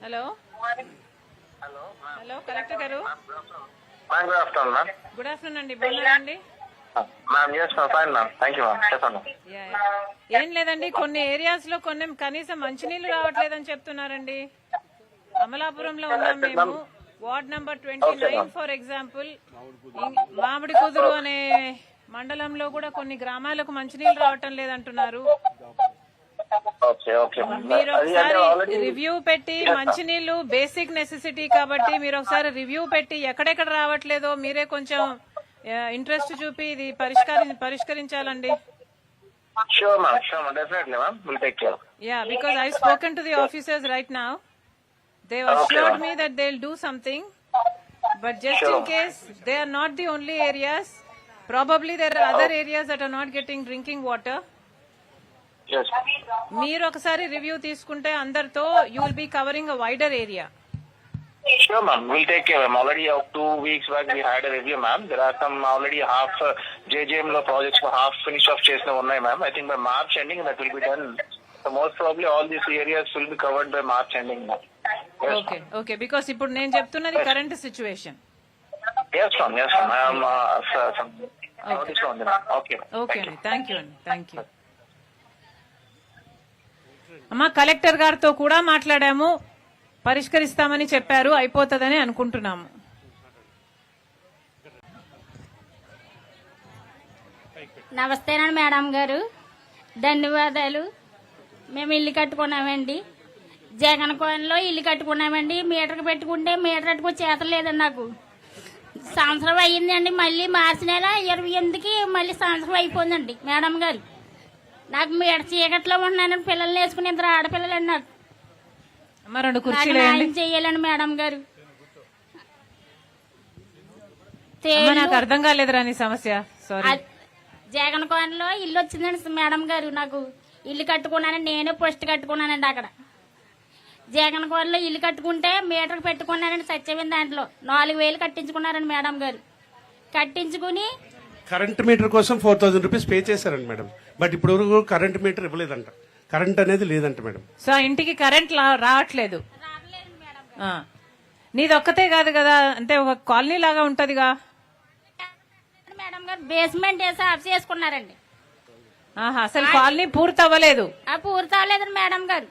Hello hello collector గారు, good afternoon అండి. బాగున్నారా అండి? ఏం లేదండి, కొన్ని ఏరియాస్ లో కొన్ని కనీసం మంచినీళ్లు రావట్లేదని చెప్తున్నారండి. అమలాపురంలో ఉన్నాం మేము, వార్డ్ నంబర్ 29 ఫర్ ఎగ్జాంపుల్. మామిడి కుదురు అనే మండలంలో కూడా కొన్ని గ్రామాలకు మంచినీళ్లు రావటం లేదంటున్నారు. మీరు ఒకసారి రివ్యూ పెట్టి, మంచినీళ్లు బేసిక్ నెసెసిటీ కాబట్టి మీరు ఒకసారి రివ్యూ పెట్టి ఎక్కడెక్కడ రావట్లేదో మీరే కొంచెం ఇంట్రెస్ట్ చూపి ఇది పరిష్కరించాలండి. Sure, ma'am. Sure, ma'am. Definitely, ma'am. We'll take care. Yeah, because I've spoken to the officers right now. They've assured me that they'll do something. But just in case, they are not the only areas. Probably there are other areas that are not getting drinking water. Yes. మీరు ఒకసారి review తీసుకుంటే అందరితో you will be covering a wider area. Sure, ma'am. We'll take care, ma'am. Already 2 weeks back we had a review, ma'am. There are some already half JJM lo projects half finished off chesina unnai, ma'am. I think by March ending that will be done. So most probably all these areas will be covered by March ending, ma'am. Yes, Okay, okay. Because ఇప్పుడు నేను చెప్తున్నది current situation. Yes, ma'am. Yes, ma'am. Some notice on that. Okay. Okay అండి, thank you అండి, thank you. అమ్మా, collector గారితో కూడా మాట్లాడాము, పరిష్కరిస్తామని చెప్పారు, అయిపోతుందని అనుకుంటున్నాము. నమస్తేనండి మేడం గారు, ధన్యవాదాలు. మేము ఇల్లు కట్టుకున్నామండి, జగన్ కోయంలో ఇల్లు కట్టుకున్నామండి. మీటర్కి పెట్టుకుంటే మీటర్ పెట్టుకో చేత లేదండి. నాకు సంవత్సరం అయ్యిందండి, మళ్ళీ మార్చి నెల 28కి మళ్ళీ సంవత్సరం అయిపోయిందండి మేడం గారు. నాకు మీటర్ చీకట్లో ఉంటున్నానండి, పిల్లల్ని వేసుకుని 2 ఆడపిల్లలండి. నాకు రెండు కుర్చీలు న్యాయం చెయ్యాలండి మేడం గారు. నాకు అర్థం కాలేదురా నీ సమస్య. సారీ. జగన్ కోనలో ఇల్లు వచ్చిందండి మేడం గారు. నాకు ఇల్లు కట్టుకున్నానండి, నేను పోస్ట్ కట్టుకున్నానండి. అక్కడ జగన్ కోనలో ఇల్లు కట్టుకుంటే మీటర్ పెట్టుకున్నానండి. సత్యమైన దాంట్లో 4000 కట్టించుకున్నారండి మేడం గారు. కట్టించుకుని కరెంట్ మీటర్ కోసం 4000 రూపీస్ పే చేశారండి మేడం. బట్ ఇప్పుడు కరెంట్ మీటర్ ఇవ్వలేదంట, కరెంట్ అనేది లేదంట మేడం. సో ఇంటికి కరెంట్ రావట్లేదు. నీది ఒక్కతే కాదు కదా, అంటే ఒక కాలనీ లాగా ఉంటదిగా మేడం గారు. బేస్మెంట్ వేసి ఆఫ్ చేసుకున్నారండి. అసలు కాలనీ పూర్తి అవ్వలేదు. పూర్తి అవ్వలేదండి మేడం గారు.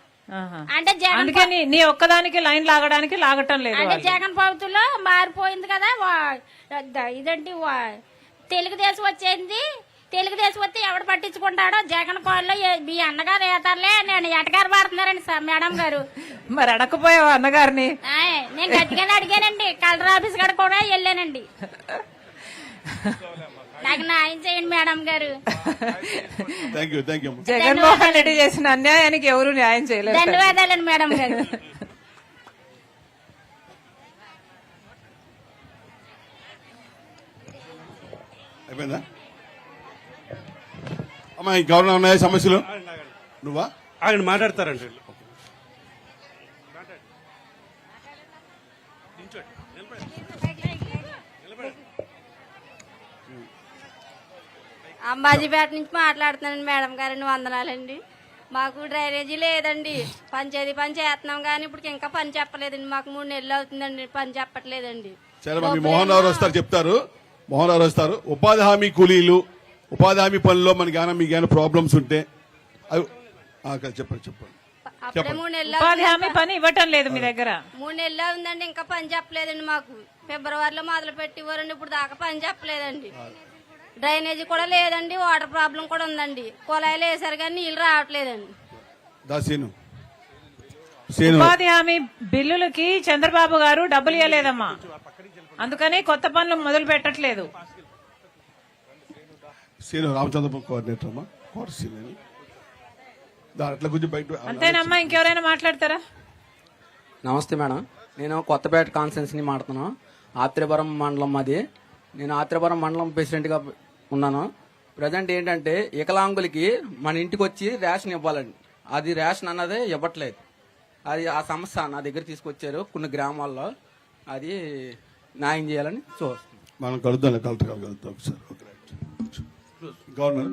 అంటే అందుకే నీ ఒక్కదానికి లైన్ లాగడానికి లాగటం లేదు. అంటే జగన్ ప్రభుత్వంలో మారిపోయింది కదా. ఇదండి తెలుగుదేశం వచ్చేది. తెలుగుదేశం వస్తే ఎవడు పట్టించుకుంటాడో. జగన్ కోళ్ళలో మీ అన్నగారు ఏతారులే, నేను ఎటగారు పడుతున్నారండి మేడం గారు. మరి అడగపోయావా అన్నగారిని? నేను గట్టిగానే అడిగానండి, కలెక్టర్ ఆఫీస్ కాడ కూడా వెళ్ళానండి. నాకు న్యాయం చేయండి మేడం గారు. జగన్మోహన్ రెడ్డి చేసిన అన్యాయానికి ఎవరు న్యాయం చేయలేదు. ధన్యవాదాలండి మేడం గారు. అయిపోయిందా అమ్మా? ఇంకెవరైనా ఉన్నాయా సమస్యలు? నువ్వా? ఆయన మాట్లాడతారండి. అంబాజీపేట నుంచి మాట్లాడుతున్నానండి మేడం గారండి. వందనాలండి. మాకు డ్రైనేజీ లేదండి. పంచాయతీ పని చేస్తున్నాం కానీ ఇప్పుడు ఇంకా పని చెప్పలేదండి. మాకు 3 నెలలు అవుతుందండి, పని చెప్పట్లేదండి. సరే, మీ మోహన్ రావు వస్తారు, చెప్తారు. మోహన్ రావు వస్తారు. ఉపాధి హామీ కూలీలు, ఉపాధి హామీ పనుల్లో మనకి మీకు ప్రాబ్లమ్స్ ఉంటే చెప్పండి. అప్పుడే 3 నెలలు ఉపాధి హామీ పని ఇవ్వటం లేదు మీ దగ్గర. 3 నెలలు అవుతుందండి, ఇంకా పని చెప్పలేదండి. మాకు ఫిబ్రవరిలో మొదలు పెట్టి ఇవ్వరండి, ఇప్పుడు దాకా పని చెప్పలేదండి. డ్రైనేజీ కూడా లేదండి, వాటర్ ప్రాబ్లం కూడా ఉందండి. కుళాయిలు వేసారు కానీ నీళ్లు రావట్లేదండి. ఉపాధి హామీ బిల్లులకి చంద్రబాబు గారు డబ్బులు ఇవ్వలేదమ్మా, అందుకని కొత్త పనులు మొదలు పెట్టట్లేదు. రామచంద్రపురం కోఆర్డినేటర్ అమ్మా, అంతేనమ్మా. ఇంకెవరైనా మాట్లాడతారా? నమస్తే మేడం, నేను కొత్తపేట కాన్స్టిట్యున్సీ మాట్లాడుతున్నాను. ఆత్రేయపురం మండలం అది. నేను ఆత్రేయపురం మండలం ప్రెసిడెంట్ గా ఉన్నాను. ప్రజెంట్ ఏంటంటే వికలాంగులకి మన ఇంటికి వచ్చి రేషన్ ఇవ్వాలండి. అది రేషన్ అన్నదే ఇవ్వట్లేదు. అది ఆ సమస్య నా దగ్గర తీసుకొచ్చారు కొన్ని గ్రామాల్లో. అది న్యాయం చేయాలని చూస్తున్నాం. మనం కలుద్దాం, కలెక్టర్ గారు కలుద్దాం ఒకసారి. గవర్నర్